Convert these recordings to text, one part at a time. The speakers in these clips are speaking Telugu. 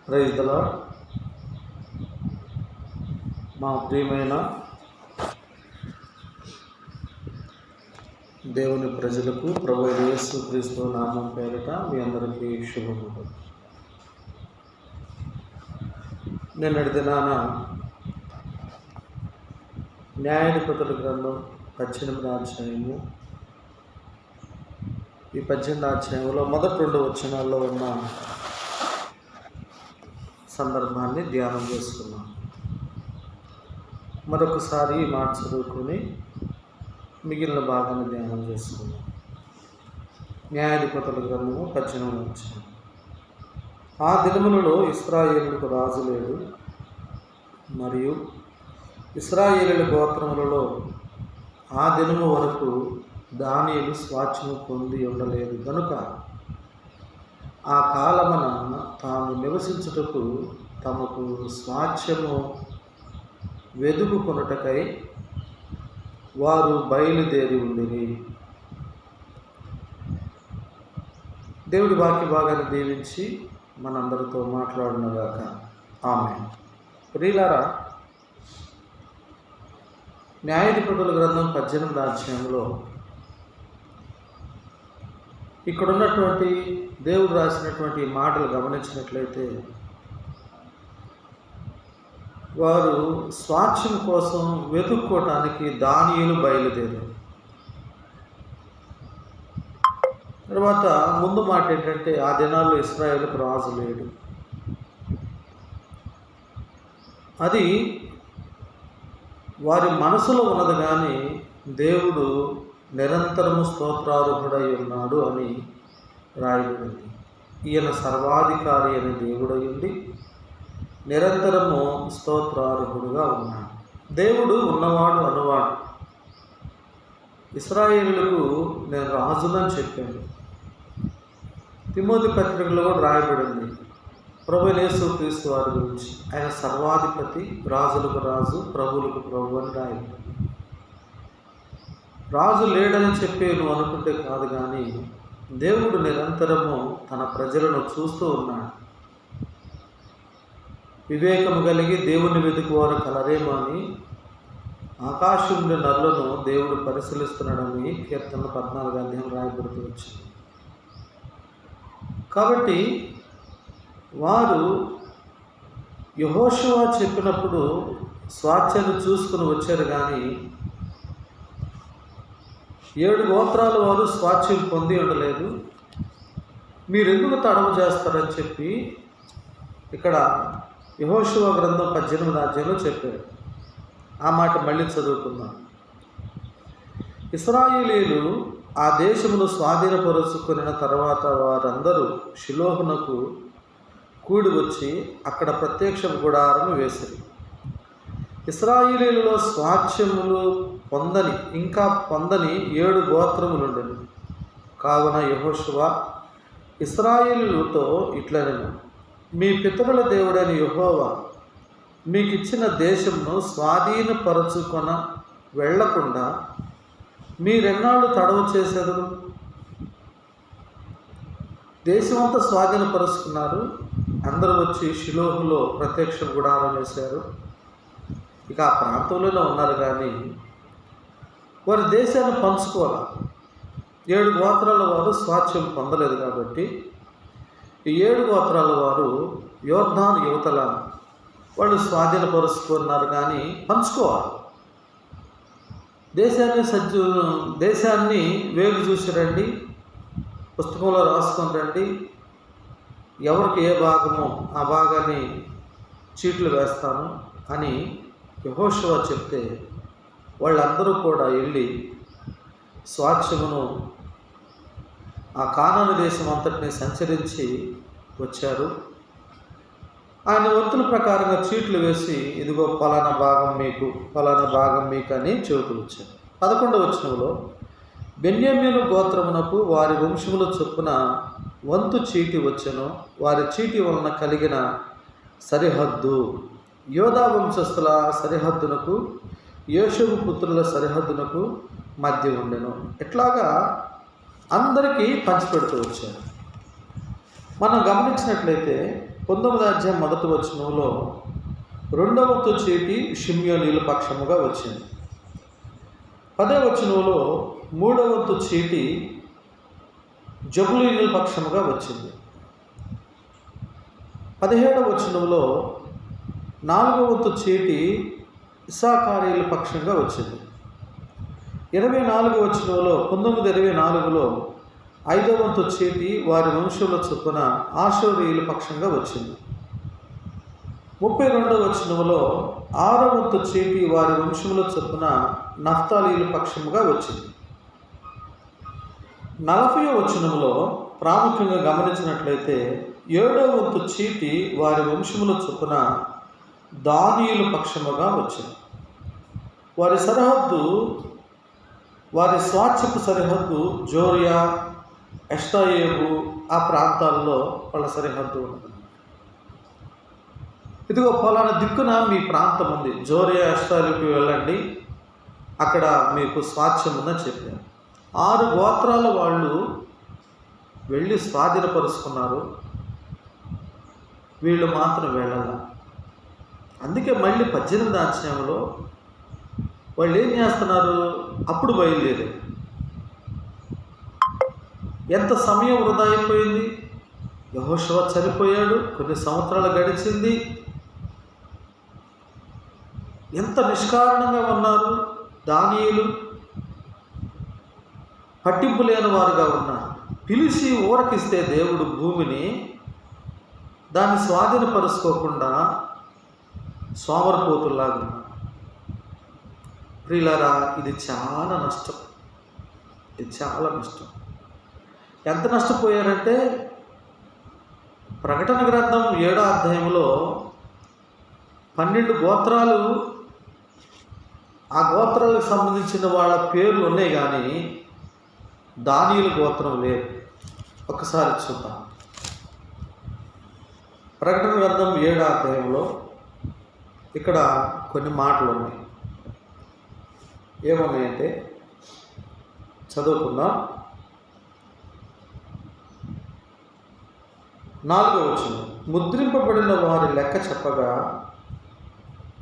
Praise the lord. మా ప్రియమైన దేవుని ప్రజలకు ప్రభువైన యేసుక్రీస్తు నామం పేరిట మీ అందరికీ శుభములు. నిన్నటి దినాన న్యాయాధిపతుల గ్రంథం 18వ అధ్యాయము, ఈ 18వ అధ్యాయంలో మొదటి 2 వచనాల్లో ఉన్న సందర్భాన్ని ధ్యానం చేసుకున్నాం. మరొకసారి ఈ మాట చదువుకొని మిగిలిన భాగాన్ని ధ్యానం చేసుకున్నాం. న్యాయాధిపతుల గ్రంథము 18వ అధ్యాయం. ఆ దినములలో ఇశ్రాయేలుకు రాజు లేడు, మరియు ఇశ్రాయేలీయుల గోత్రములలో ఆ దినము వరకు దానియేలు స్వాస్థ్యము పొంది ఉండలేదు కనుక ఆ కాలమున తాము నివసించుటకు తమకు స్వాస్థ్యము వెదుకుకొనుటకై వారు బయలుదేరి ఉండిరి. దేవుడి వాక్య భాగాన్ని దీవించి మనందరితో మాట్లాడునుగాక. ఆమేన్. ప్రియులారా, న్యాయాధిపతుల గ్రంథం 18వ అధ్యాయంలో ఇక్కడ ఉన్నటువంటి దేవుడు రాసినటువంటి మాటలు గమనించినట్లయితే, వారు స్వాస్థ్యం కోసం వెతుక్కోవటానికి దానియేలు బయలుదేరారు. తర్వాత ముందు మాట ఏంటంటే, ఆ దినాల్లో ఇశ్రాయేలుకు రాజు లేడు. అది వారి మనసులో ఉన్నది, కానీ దేవుడు నిరంతరము స్తోత్రార్హుడై ఉన్నాడు అని రాయబడింది. ఈయన సర్వాధికారి అనే దేవుడై ఉండి నిరంతరము స్తోత్రార్హుడుగా ఉన్నాడు. దేవుడు ఉన్నవాడు అనువాడు. ఇశ్రాయేలులకు నేను రాజులని చెప్పాను. తిమోతి పత్రికలో కూడా రాయబడింది ప్రభువైన యేసుక్రీస్తు వారి గురించి. ఆయన సర్వాధిపతి, రాజులకు రాజు, ప్రభువులకు ప్రభు అని రాయబడింది. రాజు లేడని చెప్పి నువ్వు అనుకుంటే కాదు, కానీ దేవుడు నిరంతరము తన ప్రజలను చూస్తూ ఉన్నాడు. వివేకము కలిగి దేవుని వెతుకువారు కలరేమో అని ఆకాశం నుండి నరులను దేవుడు పరిశీలిస్తున్నాడని కీర్తన 14వ అధ్యాయం రాయబడుతూ వచ్చింది. కాబట్టి వారు యెహోషువ చెప్పినప్పుడు స్వాస్థ్యాన్ని చూసుకుని వచ్చారు, కానీ 7 గోత్రాల వారు స్వాస్థ్యం పొంది ఉండలేదు. మీరెందుకు తడవు చేస్తారని చెప్పి ఇక్కడ యెహోషువ గ్రంథం 18వ అధ్యాయంలో చెప్పారు. ఆ మాట మళ్ళీ చదువుకుందాం. ఇశ్రాయేలీయులు ఆ దేశమును స్వాధీనపరుచుకున్న తర్వాత వారందరూ షిలోహునకు కూడి వచ్చి అక్కడ ప్రత్యక్ష గుడారము వేసిరి. ఇశ్రాయేలీయులలో స్వాస్థ్యములు ఇంకా పొందని 7 గోత్రములుండెను. కావున యెహోషువ ఇశ్రాయేలీయులతో ఇట్లనెను, మీ పితరుల దేవుడైన యెహోవా మీకు ఇచ్చిన దేశమును స్వాధీనపరచుకొన వెళ్లకుండా మీరెన్నాళ్ళు తడవు చేసేదరు? దేశమంతా స్వాధీనపరుచుకున్నారు. అందరూ వచ్చి షిలోహులో ప్రత్యక్ష గుడారం వేశారు. ఇక ఆ ప్రాంతంలోనే ఉన్నారు, కానీ వారి దేశాన్ని పంచుకోవాలి. 7 గోత్రాల వారు స్వాస్థ్యం పొందలేదు కాబట్టి ఈ 7 గోత్రాల వారు యోర్దాను యువతల వాళ్ళు స్వాధీనపరుచుకున్నారు, కానీ పంచుకోవాలి. దేశాన్ని వేగు చూసి రండి, పుస్తకంలో రాసుకొని రండి, ఎవరికి ఏ భాగమో ఆ భాగాన్ని చీట్లు వేస్తాను అని యెహోషువ చెప్తే వాళ్ళందరూ కూడా వెళ్ళి స్వాస్థ్యమును ఆ కానాను దేశం అంతటిని సంచరించి వచ్చారు. ఆయన వంతుల ప్రకారంగా చీట్లు వేసి, ఇదిగో ఫలానా భాగం మీకు, ఫలానా భాగం మీకు అని చెబుతూ వచ్చారు. 11వ వచనంలో, బెన్యామీను గోత్రమునకు వారి వంశముల చొప్పున వంతు చీటి వచ్చెను. వారి చీటి వలన కలిగిన సరిహద్దు యోధా వంశస్థుల సరిహద్దునకు యోషేపు పుత్రుల సరిహద్దునకు మధ్య ఉండెను. ఇట్లాగా అందరికీ పంచిపెడుతూ వచ్చారు. మనం గమనించినట్లయితే 19వ అధ్యాయం 1వ వచనంలో 2వ వంతు చీటి షిమ్యోనీయుల పక్షముగా వచ్చింది. 10వ వచనంలో 3వ వంతు చీటి జబూలూనీయుల పక్షముగా వచ్చింది. 17వ వచనంలో 4వ వంతు చీటి ఇస్సాకారీయుల పక్షంగా వచ్చింది. 24వ వచనంలో 19:24లో 5వ వంతు చీటి వారి వంశంలో చొప్పున ఆషేరీయుల పక్షంగా వచ్చింది. 32వ వచనంలో 6వ వంతు చీటి వారి వంశంలో చొప్పున నఫ్తాలీయుల పక్షముగా వచ్చింది. 40వ వచనంలో ప్రాముఖ్యంగా గమనించినట్లయితే 7వ వంతు చీటి వారి వంశముల చొప్పున దానీయుల పక్షముగా వచ్చింది. వారి సరిహద్దు, వారి స్వాచ్ఛపు సరిహద్దు జోరియా, ఎష్టాయేబు ఆ ప్రాంతాల్లో వాళ్ళ సరిహద్దు ఉంది. ఇదిగో ఫలానా దిక్కున మీ ప్రాంతం ఉంది, జోరియా ఎష్టాయేబుకి వెళ్ళండి, అక్కడ మీకు స్వాచ్ఛం ఉందని చెప్పారు. 6 గోత్రాల వాళ్ళు వెళ్ళి స్వాధీనపరుచుకున్నారు, వీళ్ళు మాత్రం వెళ్ళాల. అందుకే మళ్ళీ 18వ అధ్యాయంలో వాళ్ళు ఏం చేస్తున్నారు? అప్పుడు బయలుదేరారు. ఎంత సమయం వృధా అయిపోయింది. యెహోషువ చనిపోయాడు, కొన్ని సంవత్సరాలు గడిచింది. ఎంత నిష్కారణంగా ఉన్నారు దానియేలు, పట్టింపు లేని వారుగా ఉన్నారు. పిలిచి ఊరకిస్తే దేవుడు భూమిని దాన్ని స్వాధీనపరుచుకోకుండా సోమరిపోతుల్లాగా ఉన్నారు. ప్రియులారా, ఇది చాలా నష్టం, ఇది చాలా నష్టం. ఎంత నష్టపోయారంటే ప్రకటన గ్రంథం 7వ అధ్యాయంలో 12 గోత్రాలు, ఆ గోత్రాలకు సంబంధించిన వాళ్ళ పేర్లు ఉన్నాయి కానీ దానియేలు గోత్రం లేదు. ఒకసారి చూద్దాం. ప్రకటన గ్రంథం 7వ అధ్యాయంలో ఇక్కడ కొన్ని మాటలు ఉన్నాయి. ఏమున్నాయంటే చదువుకుందాం. 4వ వచనం, ముద్రింపబడిన వారి లెక్క చెప్పగా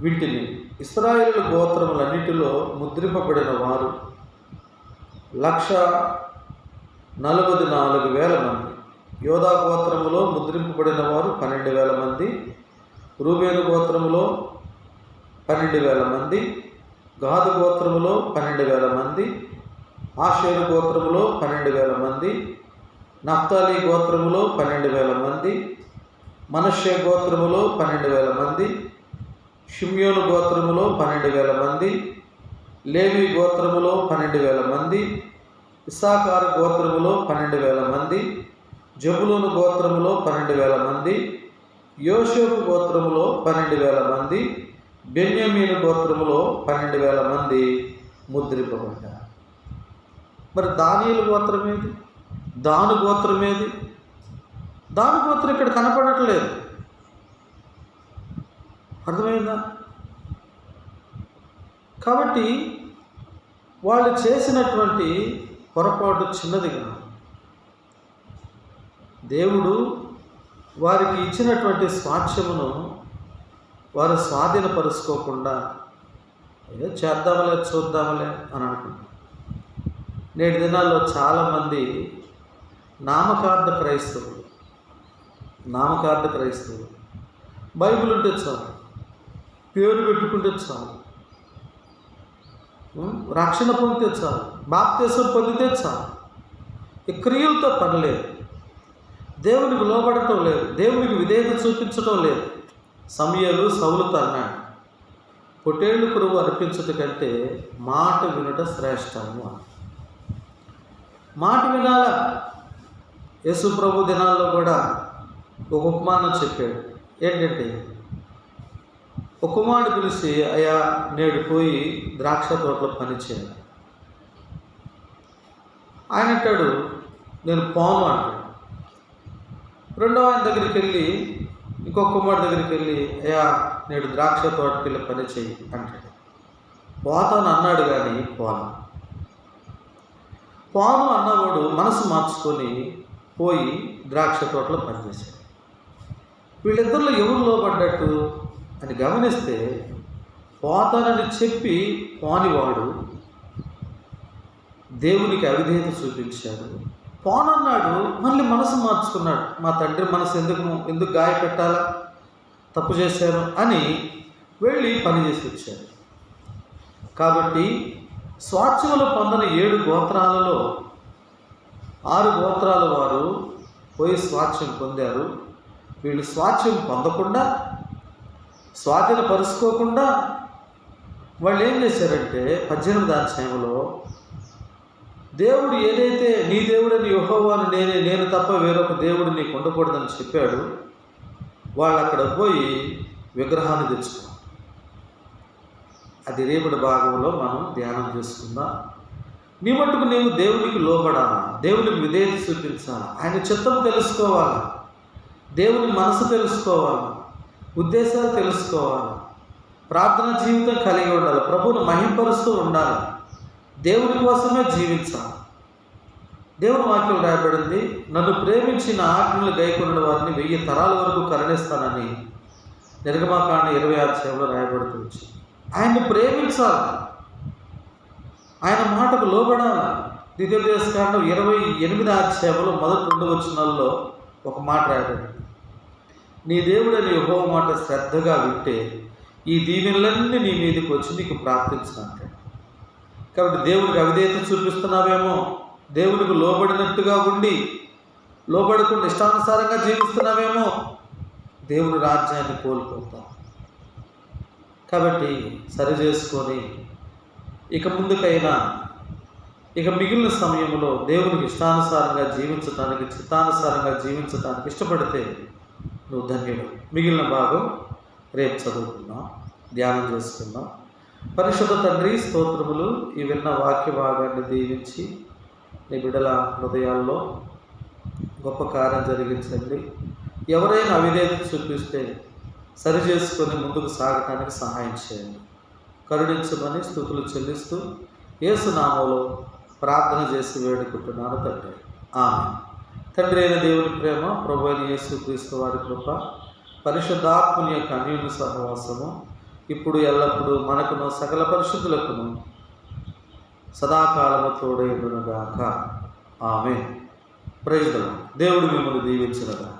వీటిని ఇశ్రాయేలు గోత్రములన్నిటిలో ముద్రింపబడిన వారు 1,44,000 మంది. యోధా గోత్రములో ముద్రింపబడిన వారు 12,000 మంది. రూబేను గోత్రములో 12,000 మంది. గాదు గోత్రములో 12,000 మంది. ఆషేరు గోత్రములో 12,000 మంది. నఫ్తాలి గోత్రములో 12,000 మంది. మనష్షే గోత్రములో 12,000 మంది. షిమ్యోను గోత్రములో 12,000 మంది. లేవి గోత్రములో 12,000 మంది. ఇస్సాకారు గోత్రములో 12,000 మంది. జబూలూను గోత్రములో 12,000 మంది. యోసేపు గోత్రములో 12,000 మంది. బెన్యామీను గోత్రములో 12,000 మంది ముద్రింపబడ్డారు. మరి దానియేలు గోత్రం ఏది? దాను గోత్రం ఏది? దాను గోత్రం ఇక్కడ కనపడట్లేదు. అర్థమైందా? కాబట్టి వాళ్ళు చేసినటువంటి పొరపాటు చిన్నది కాదు. దేవుడు వారికి ఇచ్చినటువంటి స్వాచ్ఛమును వారు స్వాధీనపరుచుకోకుండా ఏదో చేద్దామలే చూద్దామలే అని అనుకుంటారు. నేటి దినాల్లో చాలామంది నామకార్థ క్రైస్తవులు బైబిల్ ఉంటే చాలు, పేరు పెట్టుకుంటే చాలు, రక్షణ పొందితే చాలు, బాప్తిసం పొందితే చాలు. ఈ క్రియలతో పని లేదు, దేవునికి లోబడటం లేదు, దేవునికి విధేయత చూపించడం లేదు. సమూయేలు సౌలుతో అన్నాడు, పొట్టేళ్ళు కొరువు అర్పించుట కంటే మాట వినుట శ్రేష్టము అని. మాట వినాలా. యేసు ప్రభు దినాల్లో కూడా ఒక ఉపమానం చెప్పాడు. ఏంటంటే, ఒక కుమారుడు పిలిచి, అయ్యా నేడు పోయి ద్రాక్ష తోటలో పని చేయాలి. ఆయన అంటాడు, నేను పోను అంటాడు. రెండో ఆయన దగ్గరికి వెళ్ళి, ఇంకొక కుమారుడు దగ్గరికి వెళ్ళి, అయ్యా నేడు ద్రాక్ష తోటకి వెళ్ళి పని చేయి అంటాడు. పోతాను అన్నాడు కానీ పోను అన్నవాడు మనసు మార్చుకొని పోయి ద్రాక్ష తోటలో పనిచేశాడు. వీళ్ళిద్దరిలో ఎవరు లోబడ్డట్టు అని గమనిస్తే, పోతానని చెప్పి పోనివాడు దేవునికి అవిధేయత చూపించాడు. పోనన్నాడు, మళ్ళీ మనసు మార్చుకున్నాడు. మా తండ్రి మనసు ఎందుకు గాయపెట్టాలా, తప్పు చేశాను అని వెళ్ళి పని చేసి వచ్చాడు. కాబట్టి స్వాస్థ్యములు పొందని 7 గోత్రాలలో 6 గోత్రాల వారు పోయి స్వాస్థ్యం పొందారు. వీళ్ళు స్వాస్థ్యం పొందకుండా, స్వాధీనపరుచుకోకుండా వాళ్ళు ఏం చేశారంటే 18వ అధ్యాయంలో దేవుడు ఏదైతే నీ దేవుడని యెహోవాను నేను తప్ప వేరొక దేవుడు నీకు ఉండకూడదని చెప్పాడు, వాళ్ళు అక్కడ పోయి విగ్రహాన్ని తెచ్చుకున్నారు. అది రేపటి భాగంలో మనం ధ్యానం చేసుకుందాం. నీ మట్టుకు నీవు దేవునికి లోబడాలా, దేవునికి విధేయత చూపించాలి, ఆయన చిత్తం తెలుసుకోవాలి, దేవుని మనసు తెలుసుకోవాలి, ఉద్దేశాలు తెలుసుకోవాలి, ప్రార్థన జీవితం కలిగి ఉండాలి, ప్రభువును మహింపరుస్తూ ఉండాలి, దేవుని కోసమే జీవించాలి. దేవుని వాక్యం రాయబడింది, నన్ను ప్రేమించిన ఆజ్ఞలు గైకొన్న వారిని 1000 తరాల వరకు కరుణిస్తానని నిర్గమకాండ 20వ అధ్యాయంలో రాయబడుతూ వచ్చింది. ఆయన్ని ప్రేమించాలి, ఆయన మాటకు లోబడాలి. ద్వితీయోపదేశకాండం 28వ అధ్యాయంలో మొదటి 2 వచనాల్లో ఒక మాట రాయబడింది, నీ దేవుడని యెహోవా మాట శ్రద్ధగా వింటే ఈ దీవెనలన్నీ నీ మీదకి వచ్చి నీకు ప్రార్థించినట్టే. కాబట్టి దేవునికి అవిధేయత చూపిస్తున్నావేమో, దేవునికి లోబడినట్టుగా ఉండి లోబడకుండా ఇష్టానుసారంగా జీవిస్తున్నావేమో, దేవుని రాజ్యాన్ని కోల్పోతాం. కాబట్టి సరి చేసుకొని ఇక ముందుకైనా మిగిలిన సమయంలో దేవునికి ఇష్టానుసారంగా జీవించటానికి, చిత్తానుసారంగా జీవించటానికి ఇష్టపడితే నువ్వు ధన్యుడు. మిగిలిన భాగం రేపు చదువుకుందాం, ధ్యానం చేసుకుందాం. పరిశుద్ధ తండ్రి, స్తోత్రములు. ఈ విన్న వాక్య భాగాన్ని దీవించి నీ బిడ్డల హృదయాల్లో గొప్ప కార్యం జరిగించండి. ఎవరైనా అవిధేయత చూపిస్తే సరి చేసుకొని ముందుకు సాగటానికి సహాయం చేయండి. కరుణించమని స్తుతులు చెల్లిస్తూ యేసు నామములో ప్రార్థన చేసి వేడుకుంటున్నాను తండ్రి, ఆమేన్. తండ్రి అయిన దేవుని ప్రేమ, ప్రభు అయిన యేసుక్రీస్తు వారి కృప, పరిశుద్ధాత్మని యొక్క అన్యోన్య సహవాసము ఇప్పుడు ఎల్లప్పుడూ మనకును సకల పరిశుద్ధులకును సదాకాలము తోడై ఉండునుగాక. ఆమేన్. Praise the Lord. దేవుడు మిమ్మల్ని దీవించునుగాక.